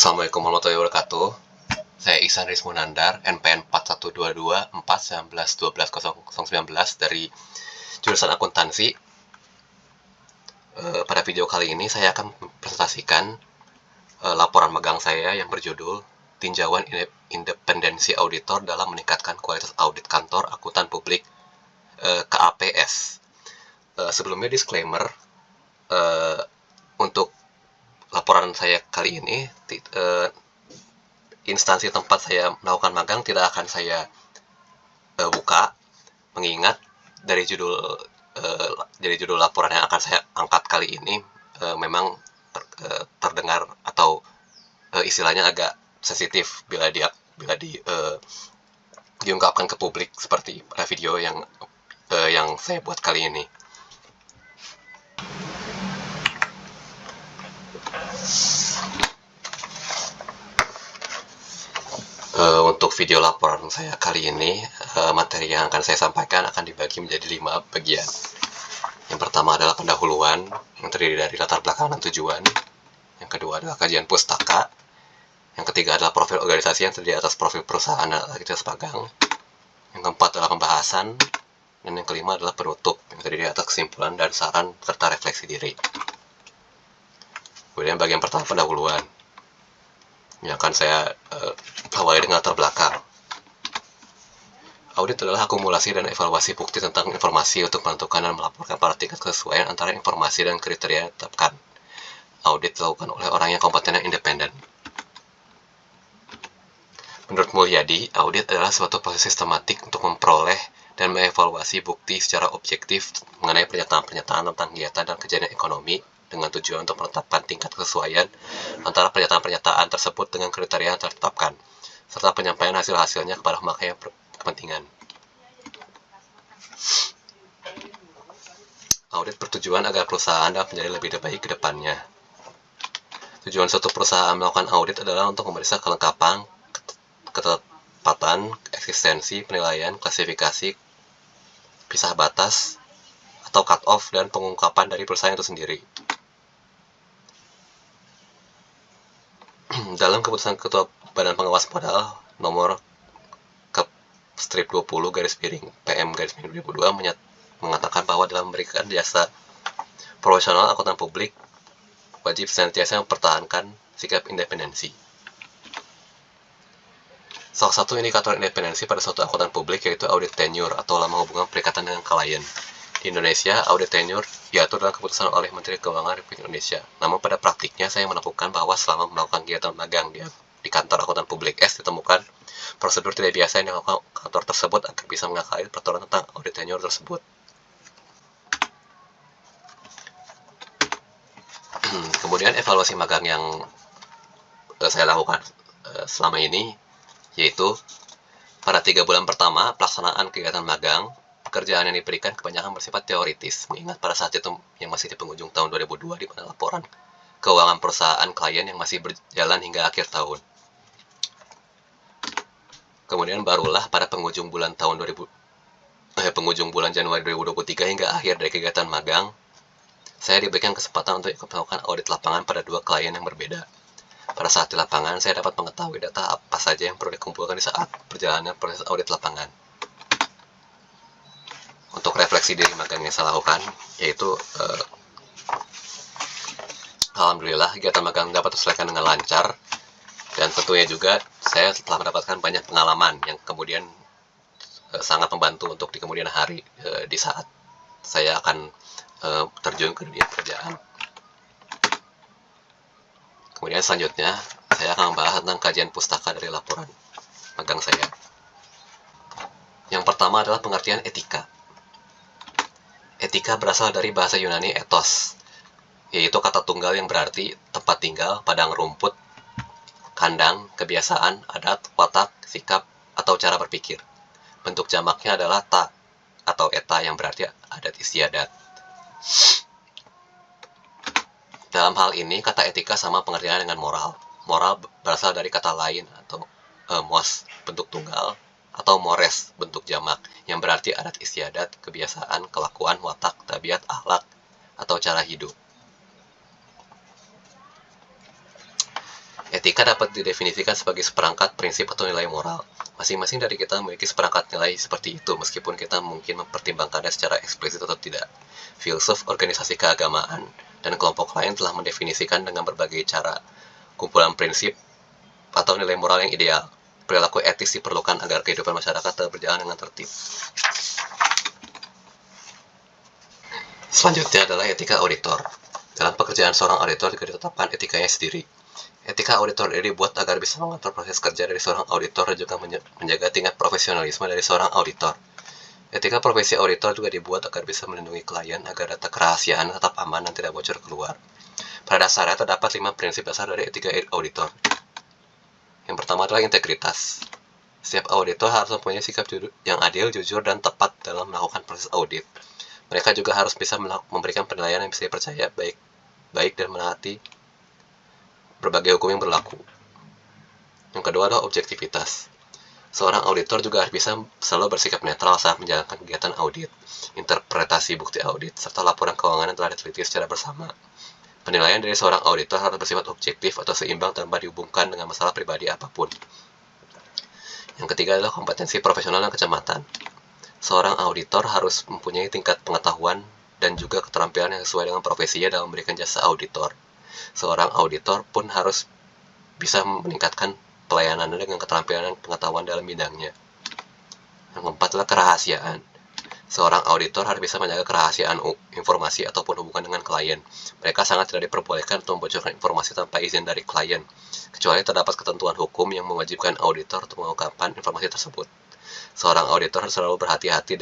Assalamualaikum warahmatullahi wabarakatuh. Saya Ihsan Rizmu Nandar, NPN 41224191212019 dari jurusan akuntansi. Pada video kali ini saya akan mempresentasikan laporan magang saya yang berjudul Tinjauan Independensi Auditor dalam Meningkatkan Kualitas Audit Kantor Akuntan Publik KAPS. Sebelumnya disclaimer, untuk laporan saya kali ini, instansi tempat saya melakukan magang tidak akan saya buka, mengingat dari judul laporan yang akan saya angkat kali ini memang terdengar atau istilahnya agak sensitif bila diungkapkan ke publik seperti video yang saya buat kali ini. Untuk video laporan saya kali ini, materi yang akan saya sampaikan akan dibagi menjadi 5 bagian. Yang pertama adalah pendahuluan yang terdiri dari latar belakang dan tujuan. Yang kedua adalah kajian pustaka. Yang ketiga adalah profil organisasi yang terdiri atas profil perusahaan dan aktivitas magang. Yang keempat adalah pembahasan. Dan yang kelima adalah penutup yang terdiri atas kesimpulan dan saran serta refleksi diri. Kemudian bagian pertama pendahuluan, yang akan saya awali dengan latar belakang. Audit adalah akumulasi dan evaluasi bukti tentang informasi untuk menentukan dan melaporkan pada tingkat kesesuaian antara informasi dan kriteria yang ditetapkan. Audit dilakukan oleh orang yang kompeten dan independen. Menurut Mulyadi, audit adalah suatu proses sistematik untuk memperoleh dan mengevaluasi bukti secara objektif mengenai pernyataan-pernyataan tentang kegiatan dan kejadian ekonomi dengan tujuan untuk menetapkan tingkat kesesuaian antara pernyataan-pernyataan tersebut dengan kriteria yang ditetapkan, serta penyampaian hasil-hasilnya kepada pemakai yang berkepentingan. Audit bertujuan agar perusahaan dapat menjadi lebih baik ke depannya. Tujuan suatu perusahaan melakukan audit adalah untuk memeriksa kelengkapan, ketepatan, eksistensi, penilaian, klasifikasi, pisah batas, atau cut-off, dan pengungkapan dari perusahaan itu sendiri. Dalam keputusan Ketua Badan Pengawas Modal nomor Kep/20/PM/2002 mengatakan bahwa dalam memberikan jasa profesional akuntan publik wajib senantiasa mempertahankan sikap independensi. Salah satu indikator independensi pada suatu akuntan publik yaitu audit tenure atau lama hubungan perikatan dengan klien. Di Indonesia, audit tenure diatur dalam keputusan oleh Menteri Keuangan Republik Indonesia. Namun pada praktiknya saya menemukan bahwa selama melakukan kegiatan magang di kantor akuntan publik S ditemukan prosedur tidak biasa yang dilakukan kantor tersebut agar bisa mengakali peraturan tentang audit tenure tersebut. Kemudian evaluasi magang yang saya lakukan selama ini, yaitu pada 3 bulan pertama pelaksanaan kegiatan magang, pekerjaan yang diberikan kebanyakan bersifat teoritis, mengingat pada saat itu yang masih di penghujung tahun 2002 di mana laporan keuangan perusahaan klien yang masih berjalan hingga akhir tahun. Kemudian barulah pada penghujung bulan Januari 2023 hingga akhir dari kegiatan magang, saya diberikan kesempatan untuk ikut melakukan audit lapangan pada 2 klien yang berbeda. Pada saat di lapangan, saya dapat mengetahui data apa saja yang perlu dikumpulkan di saat perjalanan proses audit lapangan. Untuk refleksi diri magang yang saya lakukan, yaitu alhamdulillah kegiatan magang dapat terselesaikan dengan lancar, dan tentunya juga saya telah mendapatkan banyak pengalaman yang kemudian sangat membantu untuk di kemudian hari di saat saya akan terjun ke dunia pekerjaan. Kemudian selanjutnya saya akan membahas tentang kajian pustaka dari laporan magang saya. Yang pertama adalah pengertian etika. Etika berasal dari bahasa Yunani ethos, yaitu kata tunggal yang berarti tempat tinggal, padang rumput, kandang, kebiasaan, adat, watak, sikap, atau cara berpikir. Bentuk jamaknya adalah ta atau eta yang berarti adat istiadat. Dalam hal ini, kata etika sama pengertiannya dengan moral. Moral berasal dari kata lain atau mos, bentuk tunggal, atau mores, bentuk jamak, yang berarti adat istiadat, kebiasaan, kelakuan, watak, tabiat, akhlak, atau cara hidup. Etika dapat didefinisikan sebagai seperangkat prinsip atau nilai moral. Masing-masing dari kita memiliki seperangkat nilai seperti itu, meskipun kita mungkin mempertimbangkannya secara eksplisit atau tidak. Filsuf, organisasi keagamaan, dan kelompok lain telah mendefinisikan dengan berbagai cara kumpulan prinsip atau nilai moral yang ideal. Perilaku etis diperlukan agar kehidupan masyarakat tetap berjalan dengan tertib. Selanjutnya adalah etika auditor. Dalam pekerjaan seorang auditor juga ditetapkan etikanya sendiri. Etika auditor ini dibuat agar bisa mengatur proses kerja dari seorang auditor dan juga menjaga tingkat profesionalisme dari seorang auditor. Etika profesi auditor juga dibuat agar bisa melindungi klien agar data kerahasiaan tetap aman dan tidak bocor keluar. Pada dasarnya terdapat 5 prinsip dasar dari etika auditor. Yang pertama adalah integritas. Setiap auditor harus mempunyai sikap yang adil, jujur, dan tepat dalam melakukan proses audit. Mereka juga harus bisa memberikan penilaian yang bisa dipercaya, baik dan menaati berbagai hukum yang berlaku. Yang kedua adalah objektivitas. Seorang auditor juga harus bisa selalu bersikap netral saat menjalankan kegiatan audit, interpretasi bukti audit, serta laporan keuangan yang telah diteliti secara bersama. Penilaian dari seorang auditor harus bersifat objektif atau seimbang tanpa dihubungkan dengan masalah pribadi apapun. Yang ketiga adalah kompetensi profesional dan kecermatan. Seorang auditor harus mempunyai tingkat pengetahuan dan juga keterampilan yang sesuai dengan profesinya dalam memberikan jasa auditor. Seorang auditor pun harus bisa meningkatkan pelayanannya dengan keterampilan dan pengetahuan dalam bidangnya. Yang keempat adalah kerahasiaan. Seorang auditor harus bisa menjaga kerahasiaan informasi ataupun hubungan dengan klien. Mereka sangat tidak diperbolehkan untuk membocorkan informasi tanpa izin dari klien, kecuali terdapat ketentuan hukum yang mewajibkan auditor untuk mengungkapkan informasi tersebut. Seorang auditor harus selalu berhati-hati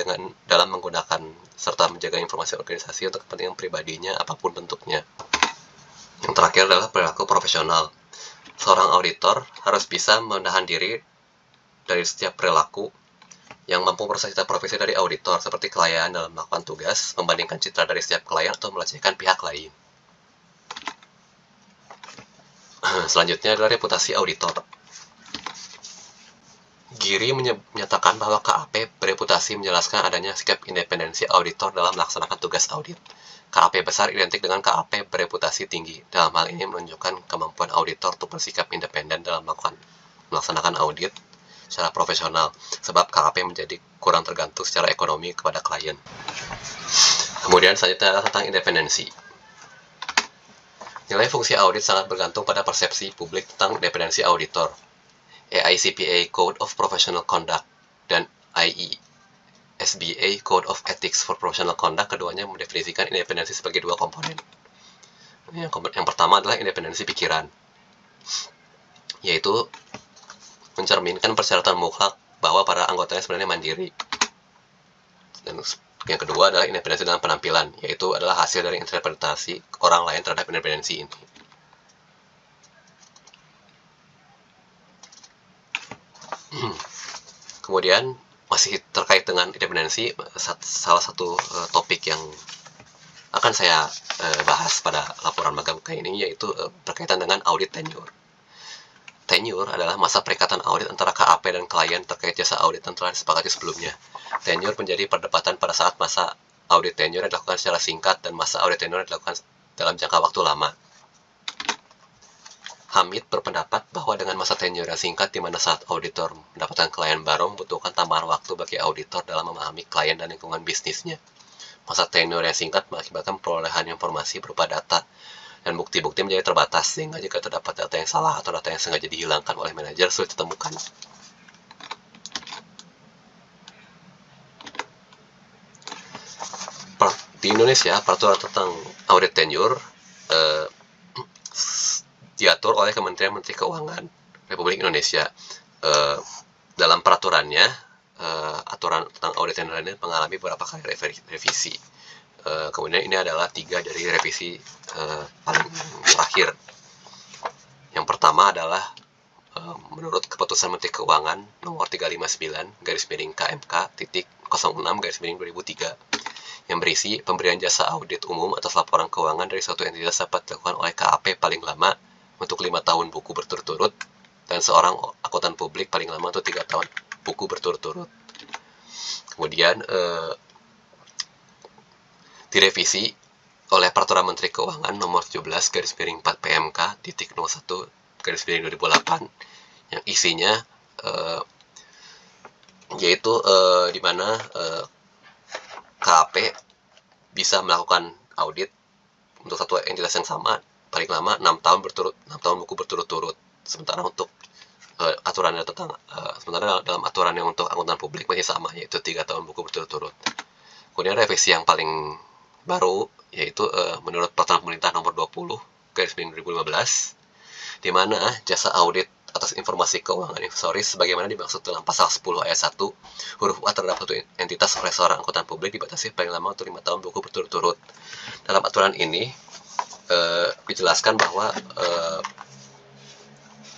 dalam menggunakan serta menjaga informasi organisasi untuk kepentingan pribadinya apapun bentuknya. Yang terakhir adalah perilaku profesional. Seorang auditor harus bisa menahan diri dari setiap perilaku yang mampu merusak citra profesi dari auditor, seperti kelalaian dalam melakukan tugas, membandingkan citra dari setiap klien atau melecehkan pihak lain. Selanjutnya adalah reputasi auditor. Giri menyatakan bahwa KAP bereputasi menjelaskan adanya sikap independensi auditor dalam melaksanakan tugas audit. KAP besar identik dengan KAP bereputasi tinggi. Dalam hal ini menunjukkan kemampuan auditor untuk bersikap independen dalam melaksanakan audit secara profesional, sebab KAP menjadi kurang tergantung secara ekonomi kepada klien. Kemudian selanjutnya adalah tentang independensi. Nilai fungsi audit sangat bergantung pada persepsi publik tentang independensi auditor. AICPA Code of Professional Conduct dan IESBA Code of Ethics for Professional Conduct, keduanya mendefinisikan independensi sebagai dua komponen. Yang pertama adalah independensi pikiran, yaitu mencerminkan persyaratan mutlak bahwa para anggotanya sebenarnya mandiri. Dan yang kedua adalah independensi dalam penampilan, yaitu adalah hasil dari interpretasi orang lain terhadap independensi ini. Kemudian masih terkait dengan independensi, salah satu topik yang akan saya bahas pada laporan magang kali ini yaitu berkaitan dengan audit tenure. Tenure adalah masa perikatan audit antara KAP dan klien terkait jasa audit yang telah disepakati sebelumnya. Tenure menjadi perdebatan pada saat masa audit tenure dilakukan secara singkat dan masa audit tenure dilakukan dalam jangka waktu lama. Hamid berpendapat bahwa dengan masa tenure yang singkat di mana saat auditor mendapatkan klien baru membutuhkan tambahan waktu bagi auditor dalam memahami klien dan lingkungan bisnisnya. Masa tenure yang singkat mengakibatkan perolehan informasi berupa data dan bukti-bukti menjadi terbatas, sehingga jika terdapat data yang salah atau data yang sengaja dihilangkan oleh manajer sulit ditemukan. Di Indonesia, peraturan tentang audit tenure diatur oleh Kementerian Menteri Keuangan Republik Indonesia. Dalam peraturannya, aturan tentang audit tenure ini mengalami beberapa kali revisi. Kemudian ini adalah 3 dari revisi paling terakhir. Yang pertama adalah menurut Keputusan Menteri Keuangan nomor 359/KMK.06/2003 yang berisi pemberian jasa audit umum atas laporan keuangan dari suatu entitas dapat dilakukan oleh KAP paling lama untuk 5 tahun buku berturut-turut dan seorang akuntan publik paling lama untuk 3 tahun buku berturut-turut. Kemudian direvisi oleh Peraturan Menteri Keuangan nomor 17/4 PMK.01/2003 2008 yang isinya yaitu di mana KAP bisa melakukan audit untuk satu entitas yang sama paling lama 6 tahun buku berturut-turut. Sementara untuk aturannya tentang sementara dalam aturan yang untuk akuntan publik masih sama, yaitu 3 tahun buku berturut-turut. Kemudian revisi yang paling baru yaitu menurut Peraturan Pemerintah Nomor 20/2015, di mana jasa audit atas informasi keuangan investoris sebagaimana dimaksud dalam pasal 10 ayat 1 huruf A terhadap satu entitas oleh seorang akuntan publik dibatasi paling lama untuk 5 tahun buku berturut-turut. Dalam aturan ini dijelaskan bahwa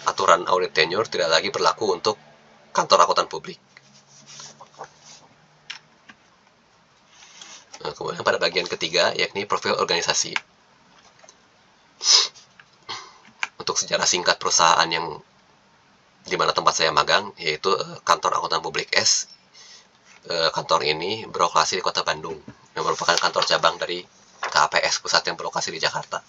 aturan audit tenure tidak lagi berlaku untuk kantor akuntan publik. Kemudian pada bagian ketiga yakni profil organisasi. Untuk sejarah singkat perusahaan yang di mana tempat saya magang, yaitu kantor akuntan publik S. Kantor ini beroperasi di Kota Bandung, yang merupakan kantor cabang dari KAPS pusat yang berlokasi di Jakarta.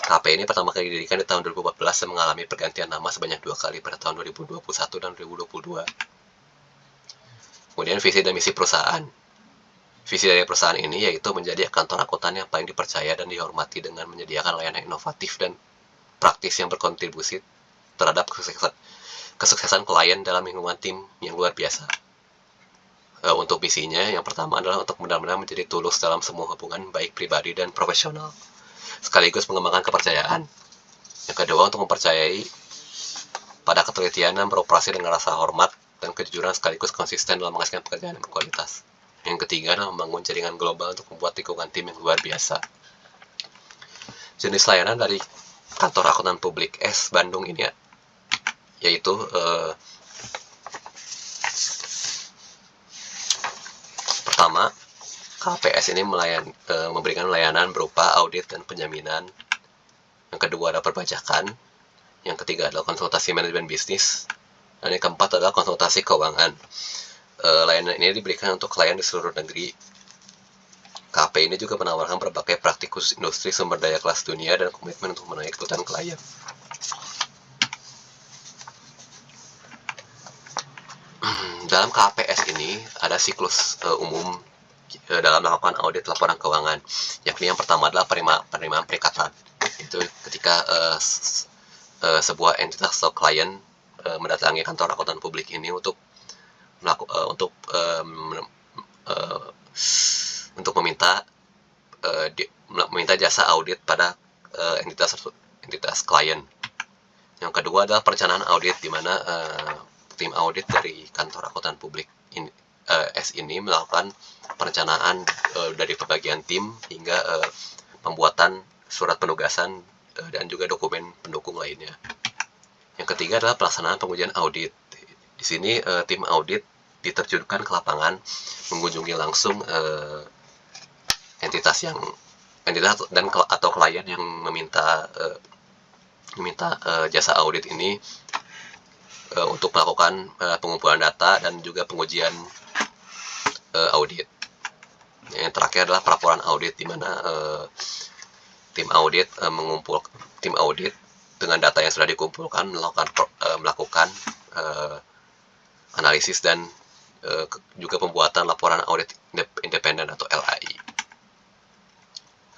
KAP ini pertama kali didirikan di tahun 2014 dan mengalami pergantian nama sebanyak 2 kali pada tahun 2021 dan 2022. Kemudian visi dan misi perusahaan. Visi dari perusahaan ini yaitu menjadi kantor akuntan yang paling dipercaya dan dihormati dengan menyediakan layanan inovatif dan praktis yang berkontribusi terhadap kesuksesan klien dalam lingkungan tim yang luar biasa. Untuk misinya, yang pertama adalah untuk benar-benar menjadi tulus dalam semua hubungan baik pribadi dan profesional, sekaligus mengembangkan kepercayaan. Yang kedua, untuk mempercayai pada ketelitian dan beroperasi dengan rasa hormat dan kejujuran sekaligus konsisten dalam menghasilkan pekerjaan yang berkualitas. Yang ketiga adalah membangun jaringan global untuk membuat lingkungan tim yang luar biasa. Jenis layanan dari kantor akuntan publik S Bandung ini yaitu pertama, KAPS ini memberikan layanan berupa audit dan penjaminan. Yang kedua adalah perpajakan. Yang ketiga adalah konsultasi manajemen bisnis. Dan yang keempat adalah konsultasi keuangan. Layanan ini diberikan untuk klien di seluruh negeri. KAP ini juga menawarkan berbagai praktik khusus industri sumber daya kelas dunia dan komitmen untuk memenuhi kebutuhan klien. Dalam KAPS ini ada siklus umum dalam melakukan audit laporan keuangan, yakni yang pertama adalah penerimaan perikatan. Itu ketika sebuah entitas atau klien mendatangi kantor akuntan publik ini untuk meminta jasa audit pada entitas klien. Yang kedua adalah perencanaan audit, di mana tim audit dari kantor akuntan publik S ini melakukan perencanaan dari pembagian tim hingga pembuatan surat penugasan dan juga dokumen pendukung lainnya. Yang ketiga adalah pelaksanaan pengujian audit. Di sini tim audit diterjunkan ke lapangan mengunjungi langsung entitas dan atau klien yang meminta jasa audit ini untuk melakukan pengumpulan data dan juga pengujian audit. Yang terakhir adalah pelaporan audit, di mana tim audit dengan data yang sudah dikumpulkan melakukan analisis dan juga pembuatan laporan audit independen atau LAI.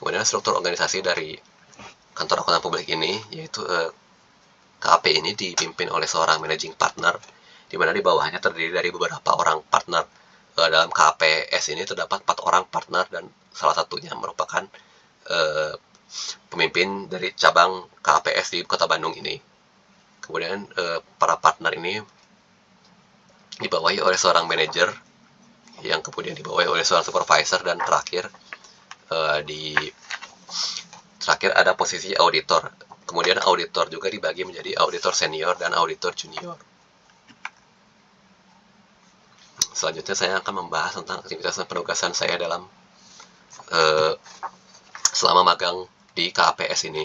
Kemudian struktur organisasi dari kantor akuntan publik ini yaitu KAP ini dipimpin oleh seorang managing partner, di mana di bawahnya terdiri dari beberapa orang partner. Dalam KAPS ini terdapat 4 orang partner dan salah satunya merupakan pemimpin dari cabang KAPS di Kota Bandung ini. Kemudian para partner ini dibawahi oleh seorang manajer, yang kemudian dibawahi oleh seorang supervisor, dan terakhir ada posisi auditor. Kemudian auditor juga dibagi menjadi auditor senior dan auditor junior. Selanjutnya saya akan membahas tentang aktivitas dan penugasan saya dalam selama magang di KAPS ini.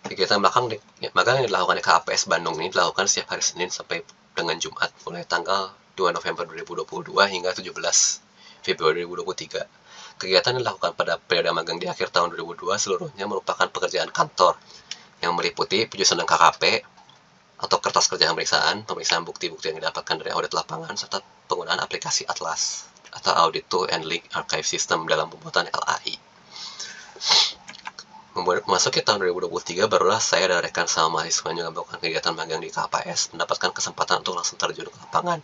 Kegiatan magang yang dilakukan di KAPS Bandung ini dilakukan setiap hari Senin sampai dengan Jumat, mulai tanggal 2 November 2022 hingga 17 Februari 2023. Kegiatan yang dilakukan pada periode magang di akhir tahun 2002 seluruhnya merupakan pekerjaan kantor yang meliputi penyusunan KKP atau kertas kerja pemeriksaan bukti-bukti yang didapatkan dari audit lapangan, serta penggunaan aplikasi Atlas atau Audit Tool and Link Archive System dalam pembuatan LAI. Memasuki tahun 2023, barulah saya dan rekan sama mahasiswa juga melakukan kegiatan magang di KPS, mendapatkan kesempatan untuk langsung terjun ke lapangan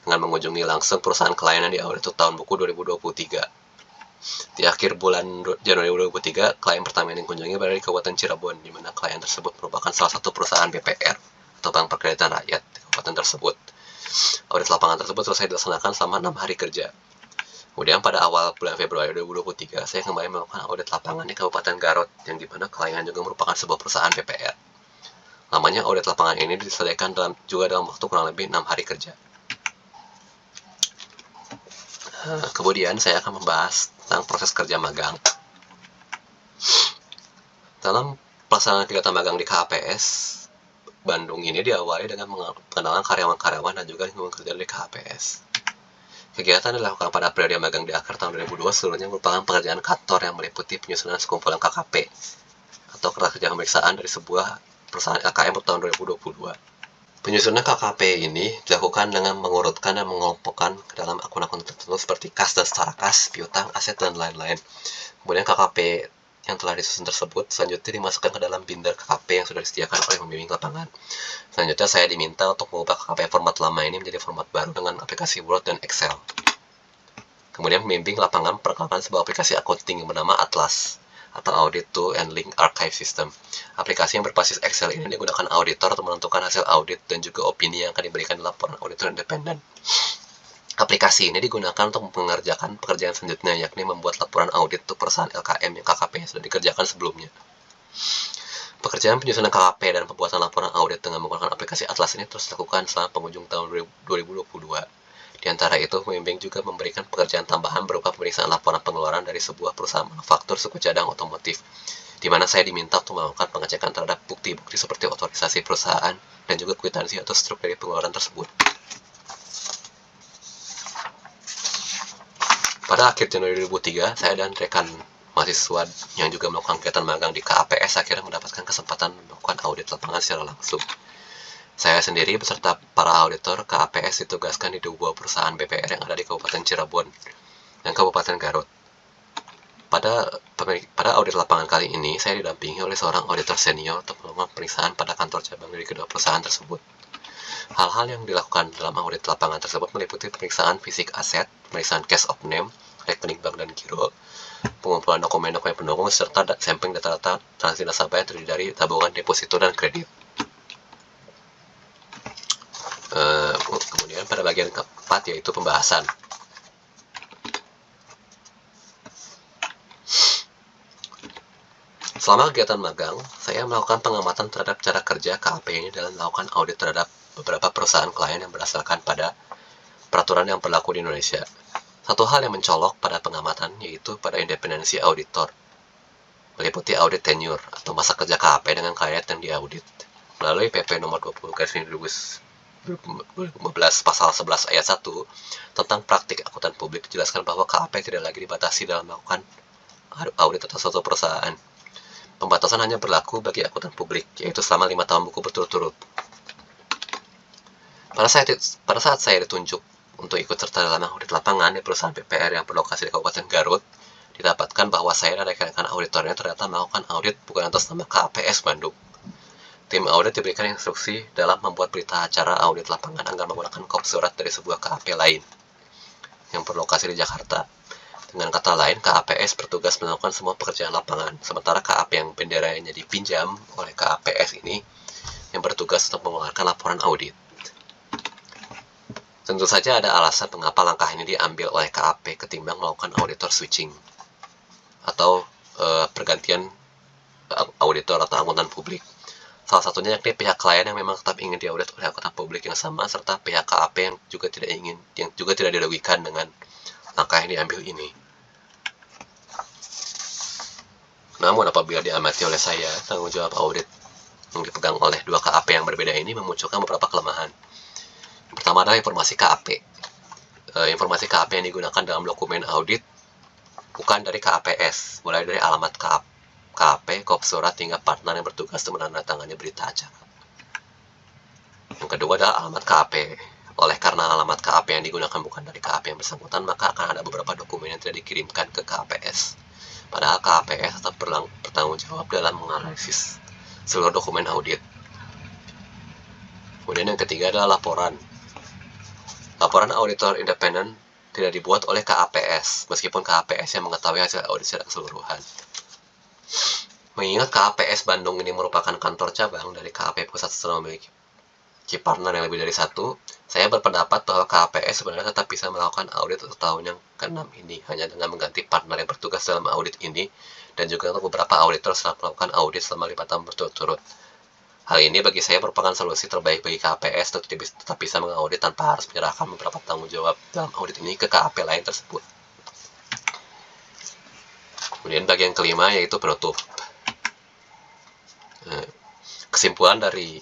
dengan mengunjungi langsung perusahaan klien yang diaudit untuk tahun buku 2023. Di akhir bulan Januari 2023, klien pertama yang dikunjungi berada di Kabupaten Cirebon, di mana klien tersebut merupakan salah satu perusahaan BPR atau Bank Perkreditan Rakyat di kabupaten tersebut. Audit lapangan tersebut selesai dilaksanakan selama 6 hari kerja. Kemudian pada awal bulan Februari 2023, saya kembali melakukan audit lapangan di Kabupaten Garut, yang dimana klien juga merupakan sebuah perusahaan BPR. Lamanya audit lapangan ini diselesaikan juga dalam waktu kurang lebih 6 hari kerja. Kemudian saya akan membahas tentang proses kerja magang. Dalam pelaksanaan kegiatan magang di KPS Bandung ini diawali dengan pengenalan karyawan-karyawan dan juga lingkungan kerja di KPS. Kegiatan dilakukan pada periode magang di akhir tahun 2002 seluruhnya merupakan pekerjaan kantor yang meliputi penyusunan sekumpulan KKP atau kertas kerja pemeriksaan dari sebuah perusahaan LKM tahun 2022. Penyusunan KKP ini dilakukan dengan mengurutkan dan mengelompokkan ke dalam akun-akun tertentu seperti kas dan setara kas, piutang, aset, dan lain-lain. Kemudian KKP yang telah disusun tersebut selanjutnya dimasukkan ke dalam binder KKP yang sudah disediakan oleh pembimbing lapangan. Selanjutnya saya diminta untuk mengubah KKP format lama ini menjadi format baru dengan aplikasi Word dan Excel. Kemudian pembimbing lapangan memperkenalkan sebuah aplikasi accounting yang bernama Atlas atau Audit Tool and Link Archive System. Aplikasi yang berbasis Excel ini digunakan auditor untuk menentukan hasil audit dan juga opini yang akan diberikan di laporan auditor independen. Aplikasi ini digunakan untuk mengerjakan pekerjaan selanjutnya, yakni membuat laporan audit untuk perusahaan LKM yang KKP yang sudah dikerjakan sebelumnya. Pekerjaan penyusunan KKP dan pembuatan laporan audit dengan menggunakan aplikasi Atlas ini terus dilakukan selama penghujung tahun 2022. Di antara itu, pembimbing juga memberikan pekerjaan tambahan berupa pemeriksaan laporan pengeluaran dari sebuah perusahaan manufaktur suku cadang otomotif, di mana saya diminta untuk melakukan pengecekan terhadap bukti-bukti seperti otorisasi perusahaan dan juga kwitansi atau struk dari pengeluaran tersebut. Pada akhir Januari 2003, saya dan rekan mahasiswa yang juga melakukan kegiatan magang di KAPS akhirnya mendapatkan kesempatan melakukan audit lapangan secara langsung. Saya sendiri beserta para auditor KAPS ditugaskan di dua perusahaan BPR yang ada di Kabupaten Cirebon dan Kabupaten Garut. Pada audit lapangan kali ini, saya didampingi oleh seorang auditor senior untuk melakukan pemeriksaan pada kantor cabang dari kedua perusahaan tersebut. Hal-hal yang dilakukan dalam audit lapangan tersebut meliputi pemeriksaan fisik aset, pemeriksaan cash of name, rekening bank dan giro, pengumpulan dokumen-dokumen pendukung, serta sampling data-data transaksi nasabah yang terdiri dari tabungan, deposito, dan kredit. Kemudian pada bagian keempat yaitu pembahasan. Selama kegiatan magang, saya melakukan pengamatan terhadap cara kerja KAP ini dalam melakukan audit terhadap beberapa perusahaan klien yang berdasarkan pada peraturan yang berlaku di Indonesia. Satu hal yang mencolok pada pengamatan yaitu pada independensi auditor, meliputi audit tenure atau masa kerja KAP dengan klien yang diaudit. Melalui PP nomor 20/2015 pasal 11 ayat 1 tentang praktik akuntan publik dijelaskan bahwa KAP tidak lagi dibatasi dalam melakukan audit atas suatu perusahaan. Pembatasan hanya berlaku bagi akuntan publik, yaitu selama 5 tahun buku berturut-turut. Pada saat saya ditunjuk untuk ikut serta dalam audit lapangan di perusahaan BPR yang berlokasi di Kabupaten Garut, didapatkan bahwa saya dan rekan-rekan auditornya ternyata melakukan audit bukan atas nama KAPS Bandung. Tim audit diberikan instruksi dalam membuat berita acara audit lapangan agar menggunakan kop surat dari sebuah KAP lain yang berlokasi di Jakarta. Dengan kata lain, KAPS bertugas melakukan semua pekerjaan lapangan, sementara KAP yang benderanya dipinjam oleh KAPS ini yang bertugas untuk mengeluarkan laporan audit. Tentu saja ada alasan mengapa langkah ini diambil oleh KAP ketimbang melakukan auditor switching atau pergantian auditor atau akuntan publik. Salah satunya yakni pihak klien yang memang tetap ingin diaudit oleh akuntan publik yang sama, serta pihak KAP yang juga tidak dirugikan dengan langkah yang diambil ini. Namun apabila diamati oleh saya, tanggung jawab audit yang dipegang oleh dua KAP yang berbeda ini memunculkan beberapa kelemahan. Yang pertama adalah informasi KAP. Informasi KAP yang digunakan dalam dokumen audit bukan dari KAPS, mulai dari alamat KAP, KAP, kop surat, hingga partner yang bertugas untuk menandatangani berita acara. Yang kedua adalah alamat KAP. Oleh karena alamat KAP yang digunakan bukan dari KAP yang bersangkutan, maka akan ada beberapa dokumen yang tidak dikirimkan ke KAPS. Padahal KAPS tetap bertanggung jawab dalam menganalisis seluruh dokumen audit. Kemudian yang ketiga adalah laporan. Laporan auditor independen tidak dibuat oleh KAPS, meskipun KAPS yang mengetahui hasil audit secara keseluruhan. Mengingat KAPS Bandung ini merupakan kantor cabang dari KAP Pusat setelah memiliki partner yang lebih dari satu, saya berpendapat bahwa KAPS sebenarnya tetap bisa melakukan audit untuk tahun yang ke-6 ini, hanya dengan mengganti partner yang bertugas dalam audit ini, dan juga untuk beberapa auditor setelah melakukan audit selama 5 tahun berturut-turut. Hal ini bagi saya merupakan solusi terbaik bagi KAPS untuk tetap bisa mengaudit tanpa harus menyerahkan beberapa tanggung jawab dalam audit ini ke KAP lain tersebut. Kemudian bagian kelima yaitu penutup. Kesimpulan dari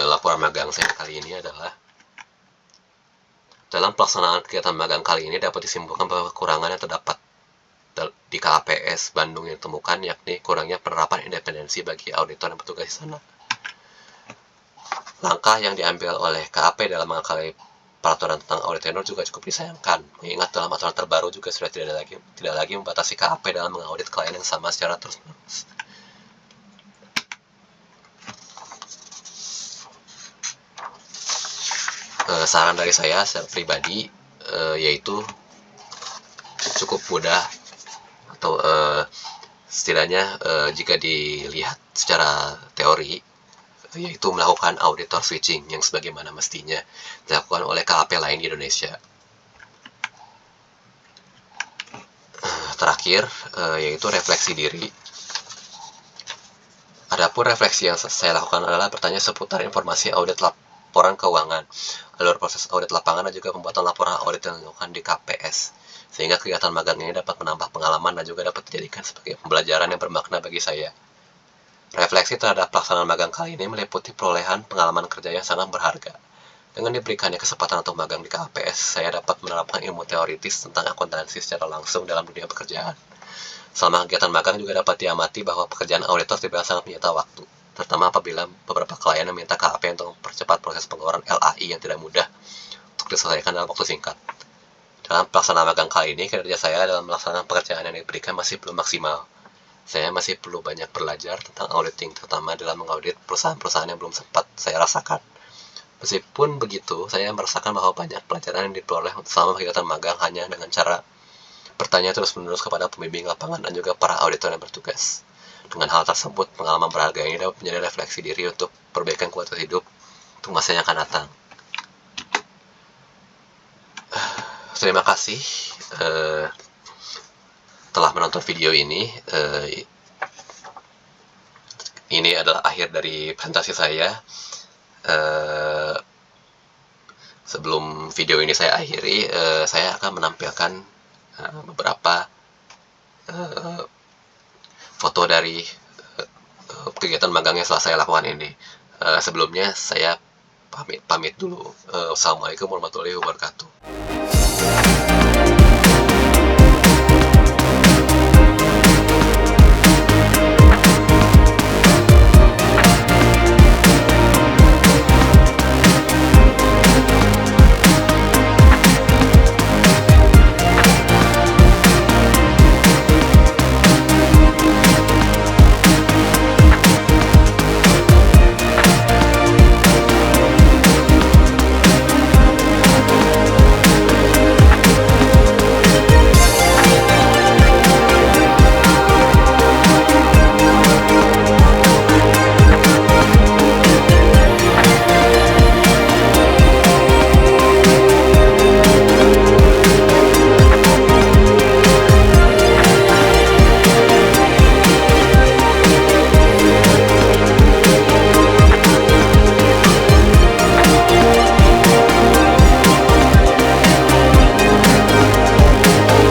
laporan magang saya kali ini adalah, dalam pelaksanaan kegiatan magang kali ini dapat disimpulkan bahwa kekurangan yang terdapat di KAPS Bandung yang ditemukan, yakni kurangnya penerapan independensi bagi auditor yang bertugas di sana. Langkah yang diambil oleh KAP dalam mengakali peraturan tentang audit tenor juga cukup disayangkan, mengingat dalam aturan terbaru juga sudah tidak lagi membatasi KAP dalam mengaudit klien yang sama secara terus-menerus. Saran dari saya secara pribadi yaitu cukup mudah, atau setidaknya jika dilihat secara teori, yaitu melakukan auditor switching yang sebagaimana mestinya dilakukan oleh KAP lain di Indonesia. Terakhir yaitu refleksi diri. Adapun refleksi yang saya lakukan adalah bertanya seputar informasi audit laporan keuangan, alur proses audit lapangan, dan juga pembuatan laporan audit yang dilakukan di KPS, sehingga kegiatan magang ini dapat menambah pengalaman dan juga dapat dijadikan sebagai pembelajaran yang bermakna bagi saya. Refleksi terhadap pelaksanaan magang kali ini meliputi perolehan pengalaman kerja yang sangat berharga. Dengan diberikannya kesempatan untuk magang di KPS, saya dapat menerapkan ilmu teoritis tentang akuntansi secara langsung dalam dunia pekerjaan. Selama kegiatan magang juga dapat diamati bahwa pekerjaan auditor tidak sangat menyita waktu, terutama apabila beberapa klien meminta KAP untuk mempercepat proses pengeluaran LAI yang tidak mudah untuk diselesaikan dalam waktu singkat. Dalam pelaksanaan magang kali ini, kinerja saya dalam melaksanakan pekerjaan yang diberikan masih belum maksimal. Saya masih perlu banyak belajar tentang auditing, terutama dalam mengaudit perusahaan-perusahaan yang belum sempat saya rasakan. Meskipun begitu, saya merasakan bahwa banyak pelajaran yang diperoleh selama kegiatan magang hanya dengan cara bertanya terus-menerus kepada pembimbing lapangan dan juga para auditor yang bertugas. Dengan hal tersebut, pengalaman berharga ini dapat menjadi refleksi diri untuk perbaikan kualitas hidup untuk masa yang akan datang. Terima kasih telah menonton video ini. Ini adalah akhir dari presentasi saya. Sebelum video ini saya akhiri, saya akan menampilkan beberapa foto dari kegiatan magang yang setelah saya lakukan ini. Sebelumnya saya pamit dulu. Wassalamualaikum warahmatullahi wabarakatuh.